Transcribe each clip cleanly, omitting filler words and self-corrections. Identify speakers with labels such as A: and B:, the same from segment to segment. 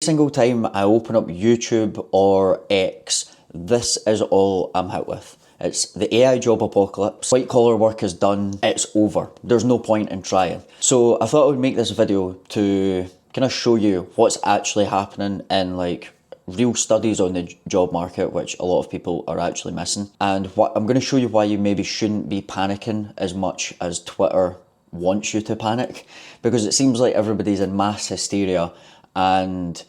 A: single time I open up YouTube or X, this is all I'm hit with. It's the AI job apocalypse. White collar work is done. It's over. There's no point in trying. So I thought I would make this video to kind of show you what's actually happening in like real studies on the job market, which a lot of people are actually missing. And what I'm going to show you why you maybe shouldn't be panicking as much as Twitter wants you to panic, because it seems like everybody's in mass hysteria and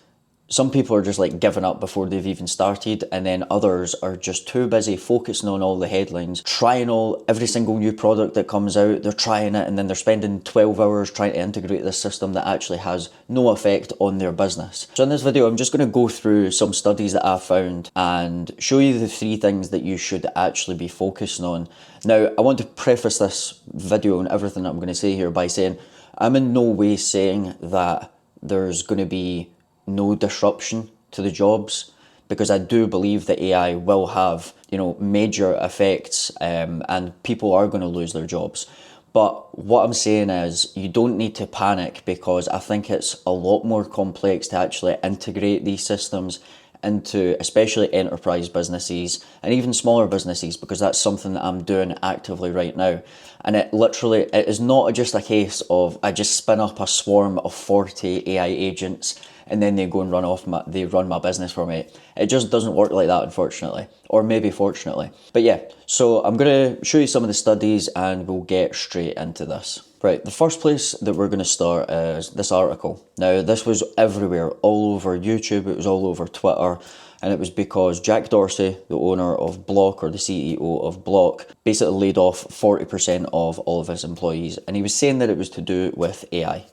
A: some people are just like giving up before they've even started, and then others are just too busy focusing on all the headlines, trying every single new product that comes out. They're trying it and then they're spending 12 hours trying to integrate this system that actually has no effect on their business. So in this video, I'm just going to go through some studies that I've found and show you the 3 things that you should actually be focusing on. Now, I want to preface this video and everything I'm going to say here by saying I'm in no way saying that there's going to be no disruption to the jobs, because I do believe that AI will have, major effects and people are going to lose their jobs. But what I'm saying is you don't need to panic, because I think it's a lot more complex to actually integrate these systems into especially enterprise businesses and even smaller businesses, because that's something that I'm doing actively right now. And it is not just a case of I just spin up a swarm of 40 AI agents and then they go and they run my business for me. It just doesn't work like that, unfortunately, or maybe fortunately. But yeah, so I'm going to show you some of the studies and we'll get straight into this. Right, the first place that we're going to start is this article. Now, this was everywhere, all over YouTube, it was all over Twitter, and it was because Jack Dorsey, the owner of Block, or the CEO of Block, basically laid off 40% of all of his employees. And he was saying that it was to do with AI.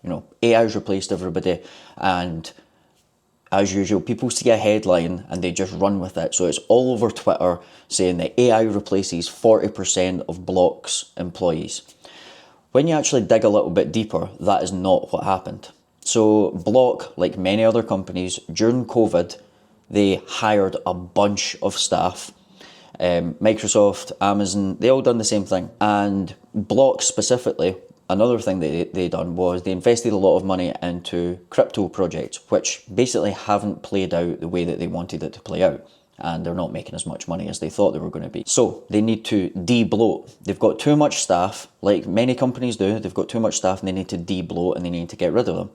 A: AI's replaced everybody, and as usual, people see a headline and they just run with it. So it's all over Twitter saying that AI replaces 40% of Block's employees. When you actually dig a little bit deeper, that is not what happened. So Block, like many other companies, during COVID, they hired a bunch of staff. Microsoft, Amazon, they all done the same thing. And Block specifically, another thing that they done was they invested a lot of money into crypto projects, which basically haven't played out the way that they wanted it to play out. And they're not making as much money as they thought they were going to be. So they need to de-bloat. They've got too much staff, like many companies do. They've got too much staff and they need to de-bloat and they need to get rid of them.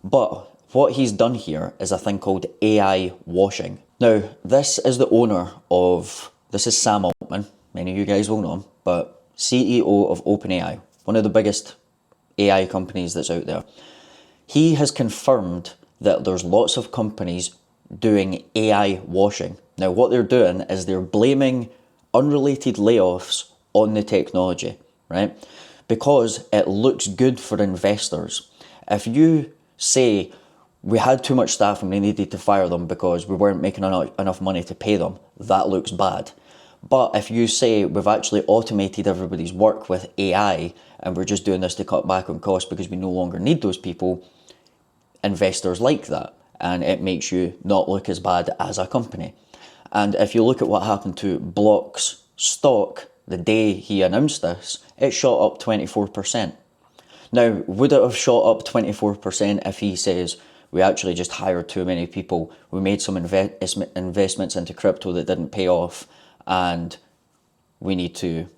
A: But what he's done here is a thing called AI washing. Now, this is Sam Altman. Many of you guys will know him, but CEO of OpenAI, one of the biggest AI companies that's out there. He has confirmed that there's lots of companies doing AI washing. Now, what they're doing is they're blaming unrelated layoffs on the technology, right? Because it looks good for investors. If you say we had too much staff and we needed to fire them because we weren't making enough money to pay them, that looks bad. But if you say we've actually automated everybody's work with AI and we're just doing this to cut back on costs because we no longer need those people, investors like that. And it makes you not look as bad as a company. And if you look at what happened to Block's stock the day he announced this, it shot up 24%. Now, would it have shot up 24% if he says, we actually just hired too many people, we made some investments into crypto that didn't pay off, and we need to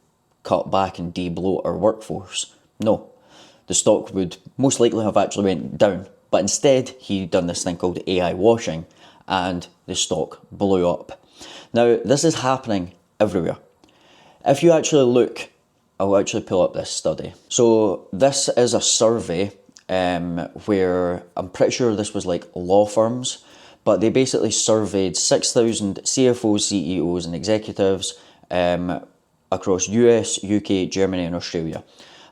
A: cut back and de-bloat our workforce? No, the stock would most likely have actually went down. But instead, he done this thing called AI washing, and the stock blew up. Now, this is happening everywhere. If you actually look, I'll actually pull up this study. So this is a survey where I'm pretty sure this was like law firms, but they basically surveyed 6,000 CFOs, CEOs, and executives across US, UK, Germany, and Australia.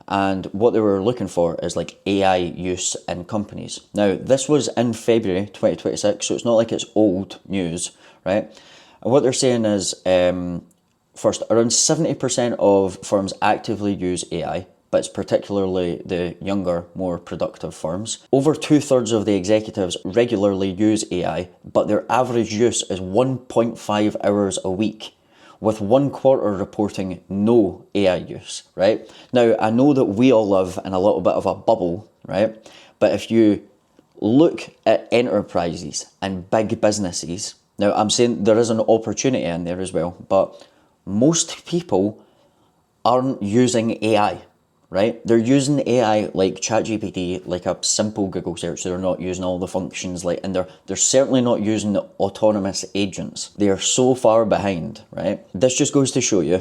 A: And what they were looking for is like AI use in companies. Now, this was in February 2026, so it's not like it's old news, right? And what they're saying is, first, around 70% of firms actively use AI, but it's particularly the younger, more productive firms. Over 2/3 of the executives regularly use AI, but their average use is 1.5 hours a week, with 1/4 reporting no AI use, right? Now, I know that we all live in a little bit of a bubble, right? But if you Look at enterprises and big businesses. Now, I'm saying there is an opportunity in there as well, but most people aren't using AI, right? They're using AI like ChatGPT, like a simple Google search. They're not using all the functions and they're certainly not using the autonomous agents. They are so far behind, right? This just goes to show you,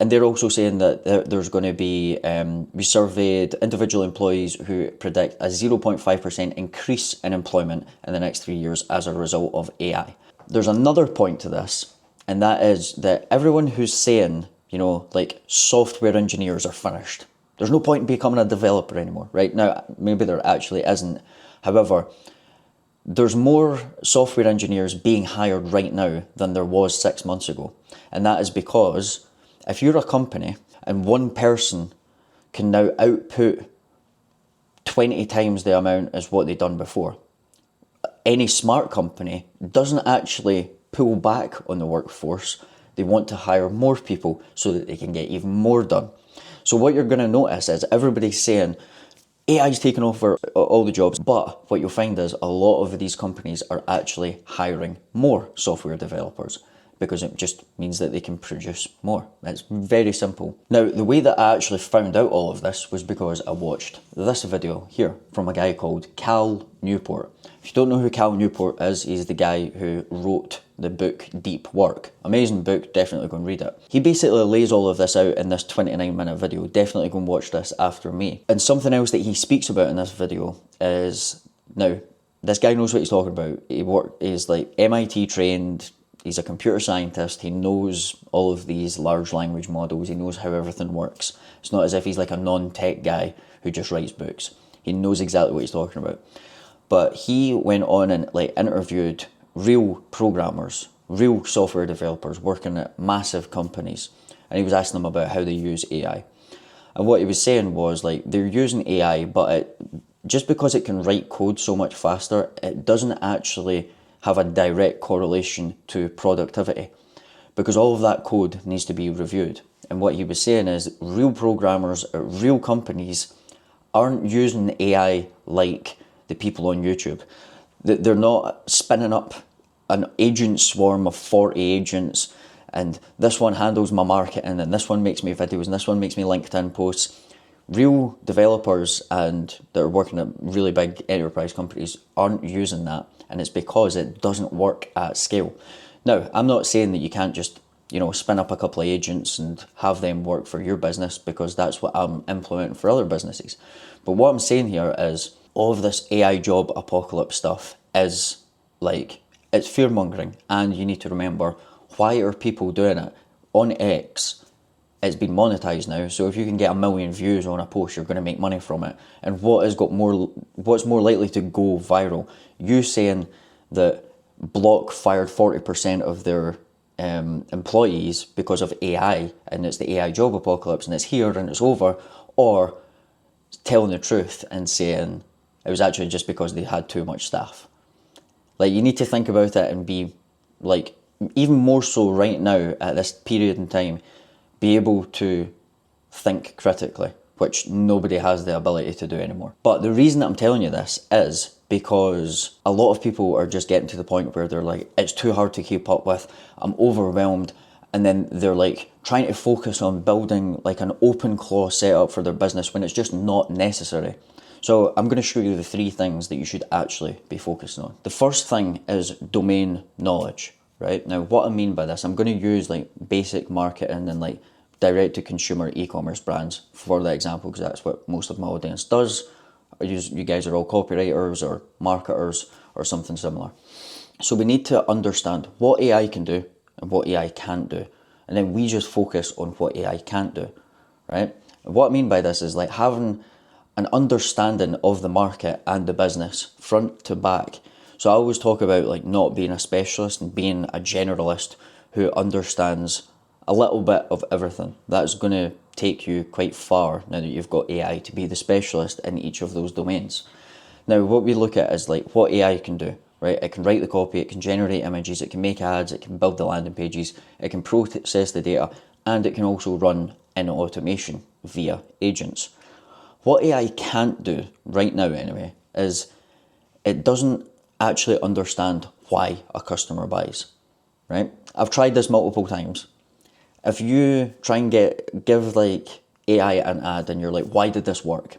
A: and they're also saying that there's going to be, we surveyed individual employees who predict a 0.5% increase in employment in the next 3 years as a result of AI. There's another point to this, and that is that everyone who's saying, software engineers are finished. There's no point in becoming a developer anymore, right? Now, maybe there actually isn't. However, there's more software engineers being hired right now than there was 6 months ago. And that is because if you're a company and one person can now output 20 times the amount as what they've done before, any smart company doesn't actually pull back on the workforce. They want to hire more people so that they can get even more done. So what you're going to notice is everybody's saying AI's taking over all the jobs, but what you'll find is a lot of these companies are actually hiring more software developers because it just means that they can produce more. It's very simple. Now, the way that I actually found out all of this was because I watched this video here from a guy called Cal Newport. If you don't know who Cal Newport is, he's the guy who wrote the book Deep Work. Amazing book, definitely go and read it. He basically lays all of this out in this 29-minute video. Definitely go and watch this after me. And something else that he speaks about in this video is, now, this guy knows what he's talking about. He's like MIT trained. He's a computer scientist. He knows all of these large language models. He knows how everything works. It's not as if he's like a non-tech guy who just writes books. He knows exactly what he's talking about. But he went on and interviewed real programmers, real software developers working at massive companies. And he was asking them about how they use AI. And what he was saying was they're using AI, but just because it can write code so much faster, it doesn't actually have a direct correlation to productivity, because all of that code needs to be reviewed. And what he was saying is real programmers at real companies aren't using AI like the people on YouTube. They're not spinning up an agent swarm of 40 agents, and this one handles my marketing, and this one makes me videos, and this one makes me LinkedIn posts. Real developers that are working at really big enterprise companies aren't using that, and it's because it doesn't work at scale. Now, I'm not saying that you can't just, spin up a couple of agents and have them work for your business, because that's what I'm implementing for other businesses. But what I'm saying here is all of this AI job apocalypse stuff is it's fear-mongering, and you need to remember, why are people doing it? On X, it's been monetized now, so if you can get 1 million views on a post, you're going to make money from it. And what's more likely to go viral? You saying that Block fired 40% of their employees because of AI, and it's the AI job apocalypse, and it's here and it's over, or telling the truth and saying it was actually just because they had too much staff. You need to think about it and be even more so right now at this period in time, be able to think critically, which nobody has the ability to do anymore. But the reason that I'm telling you this is because a lot of people are just getting to the point where they're like, it's too hard to keep up with, I'm overwhelmed, and then they're trying to focus on building an open claw setup for their business when it's just not necessary. So I'm going to show you the 3 things that you should actually be focusing on. The first thing is domain knowledge, right? Now, what I mean by this, I'm going to use basic marketing and direct to consumer e-commerce brands for the example, because that's what most of my audience does. You guys are all copywriters or marketers or something similar. So we need to understand what AI can do and what AI can't do. And then we just focus on what AI can't do, right? And what I mean by this is having an understanding of the market and the business front to back. So I always talk about not being a specialist and being a generalist who understands a little bit of everything. That's going to take you quite far now that you've got AI to be the specialist in each of those domains. Now, what we look at is what AI can do, right? It can write the copy, it can generate images, it can make ads, it can build the landing pages, it can process the data, and it can also run in automation via agents. What AI can't do right now anyway is
B: it doesn't actually understand why a customer buys, right? I've tried this multiple times. If you try and give like AI an ad and you're like, why did this work?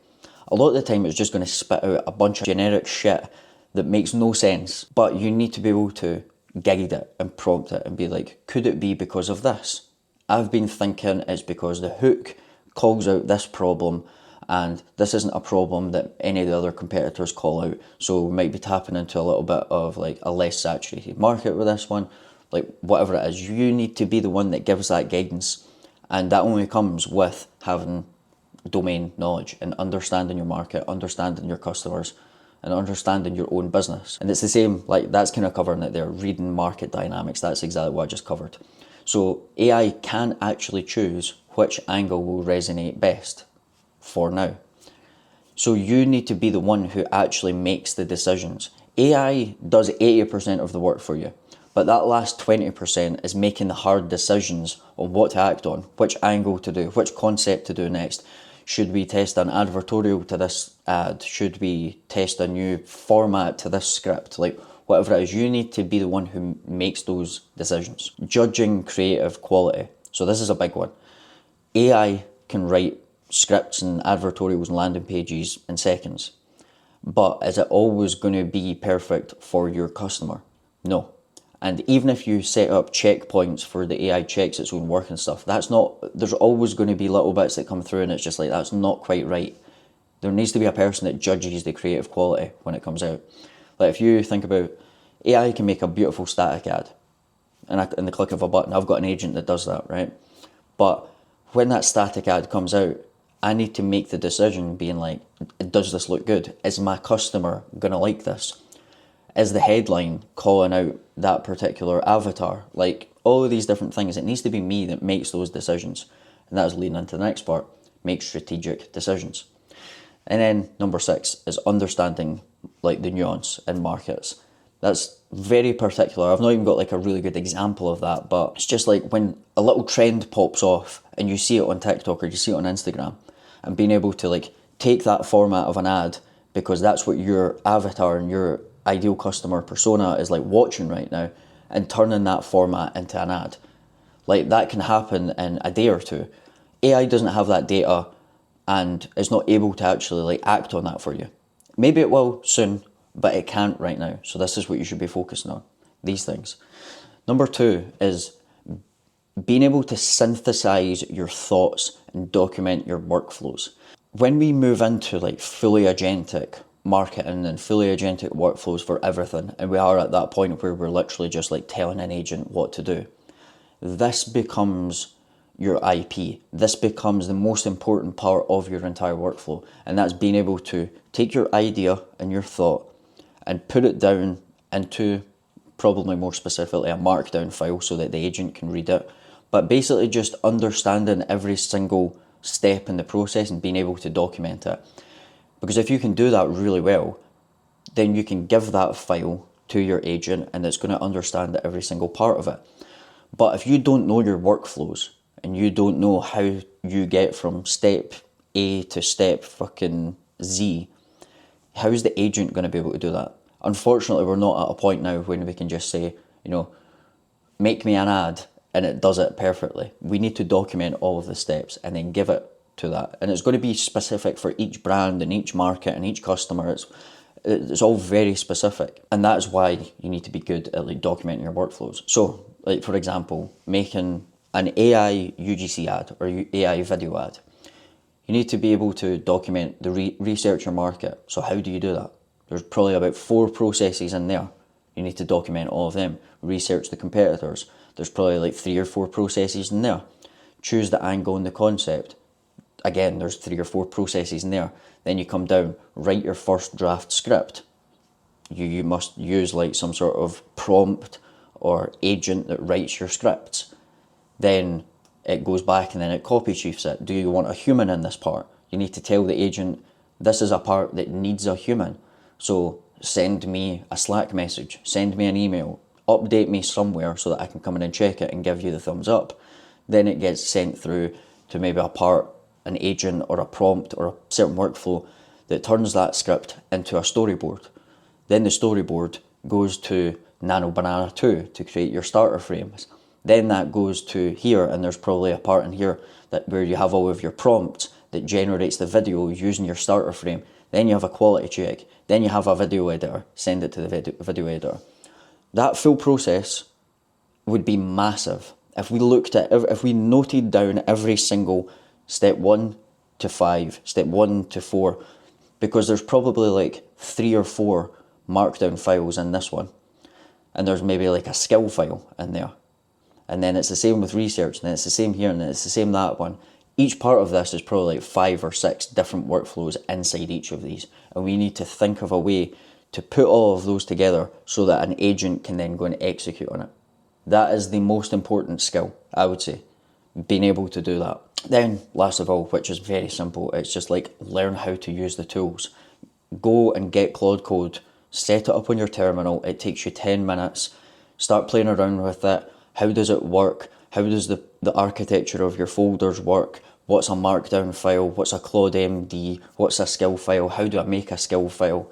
B: A lot of the time it's just going to spit out a bunch of generic shit that makes no sense, but you need to be able to guide it and prompt it and be like, could it be because of this? I've been thinking it's because the hook calls out this problem and this isn't a problem that any of the other competitors call out. So we might be tapping into a little bit of like a less saturated market with this one. Like whatever it is, you need to be the one that gives that guidance. And that only comes with having domain knowledge and understanding your market, understanding your customers, and understanding your own business. And it's the same, like that's kind of covering it there, reading market dynamics. That's exactly what I just covered. So AI can actually choose which angle will resonate best for now. So you need to be the one who actually makes the decisions. AI does 80% of the work for you, but that last 20% is making the hard decisions on what to act on, which angle to do, which concept to do next. Should we test an advertorial to this ad? Should we test a new format to this script? Like whatever it is, you need to be the one who makes those decisions. Judging creative quality. So this is a big one. AI can write scripts and advertorials and landing pages in seconds. But is it always going to be perfect for your customer? No. And even if you set up checkpoints for the AI checks its own work and stuff, there's always going to be little bits that come through and it's just like, that's not quite right. There needs to be a person that judges the creative quality when it comes out. Like if you think about, AI can make a beautiful static ad in the click of a button. I've got an agent that does that, right? But when that static ad comes out, I need to make the decision being like, does this look good? Is my customer going to like this? Is the headline calling out that particular avatar? Like all of these different things, it needs to be me that makes those decisions. And that is leading into the next part, make strategic decisions. And then number 6 is understanding like the nuance in markets. That's very particular. I've not even got like a really good example of that, but it's just like when a little trend pops off and you see it on TikTok or you see it on Instagram, and being able to like take that format of an ad because that's what your avatar and your ideal customer persona is like watching right now, and turning that format into an ad. Like that can happen in a day or two. AI doesn't have that data and is not able to actually like act on that for you. Maybe it will soon, but it can't right now. So this is what you should be focusing on, these things. Number 2 is being able to synthesize your thoughts and document your workflows. When we move into like fully agentic marketing and fully agentic workflows for everything, and we are at that point where we're literally just like telling an agent what to do, this becomes your IP. This becomes the most important part of your entire workflow, and that's being able to take your idea and your thought and put it down into, probably more specifically, a markdown file so that the agent can read it, but basically just understanding every single step in the process and being able to document it. Because if you can do that really well, then you can give that file to your agent and it's going to understand every single part of it. But if you don't know your workflows and you don't know how you get from step A to step fucking Z, how is the agent going to be able to do that? Unfortunately, we're not at a point now when we can just say, make me an ad and it does it perfectly. We need to document all of the steps and then give it to that. And it's going to be specific for each brand and each market and each customer. It's all very specific. And that is why you need to be good at like documenting your workflows. So, like for example, making an AI UGC ad or AI video ad. You need to be able to document the research your market. So how do you do that? There's probably about 4 processes in there. You need to document all of them. Research the competitors. There's probably like 3 or 4 processes in there. Choose the angle and the concept. Again, there's 3 or 4 processes in there. Then you come down, write your first draft script. You must use like some sort of prompt or agent that writes your scripts. Then it goes back and then it copy chiefs it. Do you want a human in this part? You need to tell the agent, this is a part that needs a human. So send me a Slack message, send me an email, update me somewhere so that I can come in and check it and give you the thumbs up. Then it gets sent through to maybe an agent or a prompt or a certain workflow that turns that script into a storyboard. Then the storyboard goes to Nano Banana 2 to create your starter frames. Then that goes to here, and there's probably a part in here that where you have all of your prompts that generates the video using your starter frame. Then you have a quality check. Then you have a video editor, send it to the video editor. That full process would be massive if we looked at, if we noted down every single step 1 to 5, step 1 to 4, because there's probably like 3 or 4 markdown files in this one, and there's maybe like a skill file in there, and then it's the same with research, and then it's the same here, and then it's the same that one. Each part of this is probably like 5 or 6 different workflows inside each of these, and we need to think of a way to put all of those together so that an agent can then go and execute on it. That is the most important skill, I would say, being able to do that. Then, last of all, which is very simple, it's just like learn how to use the tools. Go and get Claude Code, set it up on your terminal, it takes you 10 minutes, start playing around with it. How does it work? How does the architecture of your folders work? What's a markdown file? What's a Claude MD? What's a skill file? How do I make a skill file?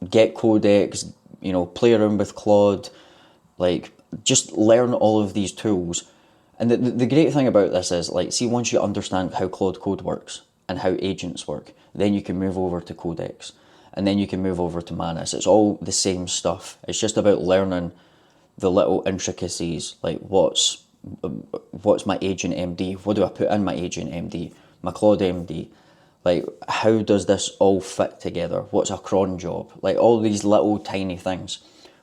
B: Get Codex, play around with Claude, like just learn all of these tools. And the great thing about this is, like, see, once you understand how Claude Code works and how agents work, then you can move over to Codex, and then you can move over to Manus. It's all the same stuff. It's just about learning the little intricacies, like what's my agent MD? What do I put in my agent MD? My Claude MD? Like, how does this all fit together? What's a cron job? Like, all these little tiny things.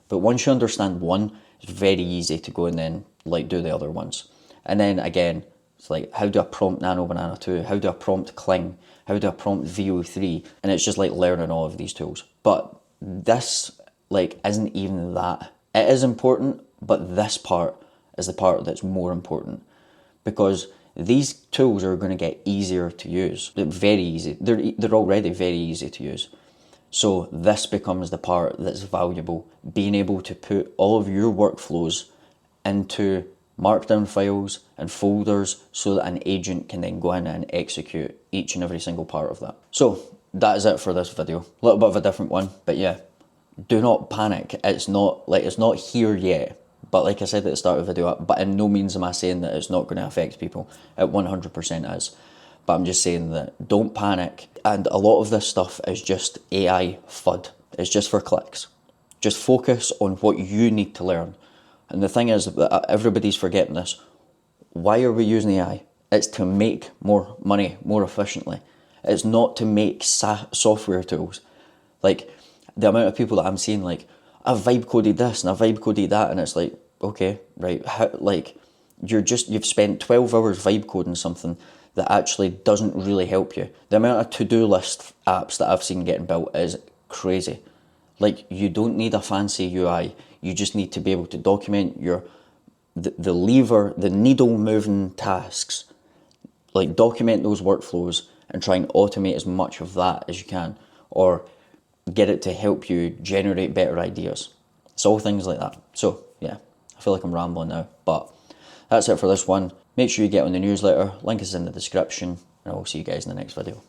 B: But once you understand one, it's very easy to go and then like do the other ones. And then again, it's like, how do I prompt Nano Banana 2? How do I prompt Kling? How do I prompt VO3? And it's just like learning all of these tools. But this like isn't even that. It is important, but this part is the part that's more important, because these tools are going to get easier to use. They're very easy. They're already very easy to use. So this becomes the part that's valuable, being able to put all of your workflows into markdown files and folders so that an agent can then go in and execute each and every single part of that. So that is it for this video. A little bit of a different one, but yeah, do not panic. It's not here yet. But like I said at the start of the video, but in no means am I saying that it's not going to affect people. It 100% is. But I'm just saying that don't panic. And a lot of this stuff is just AI FUD. It's just for clicks. Just focus on what you need to learn. And the thing is that everybody's forgetting this. Why are we using AI? It's to make more money more efficiently. It's not to make software tools. Like, the amount of people that I'm seeing, like, I've vibe coded this and I've vibe coded that, and it's like, okay, right, how, like, you've spent 12 hours vibe coding something that actually doesn't really help you. The amount of to-do list apps that I've seen getting built is crazy. Like, you don't need a fancy UI. You just need to be able to document the needle moving tasks. Like, document those workflows and try and automate as much of that as you can, or get it to help you generate better ideas. It's all things like that. So yeah, I feel like I'm rambling now, but that's it for this one. Make sure you get on the newsletter. Link is in the description, and I will see you guys in the next video.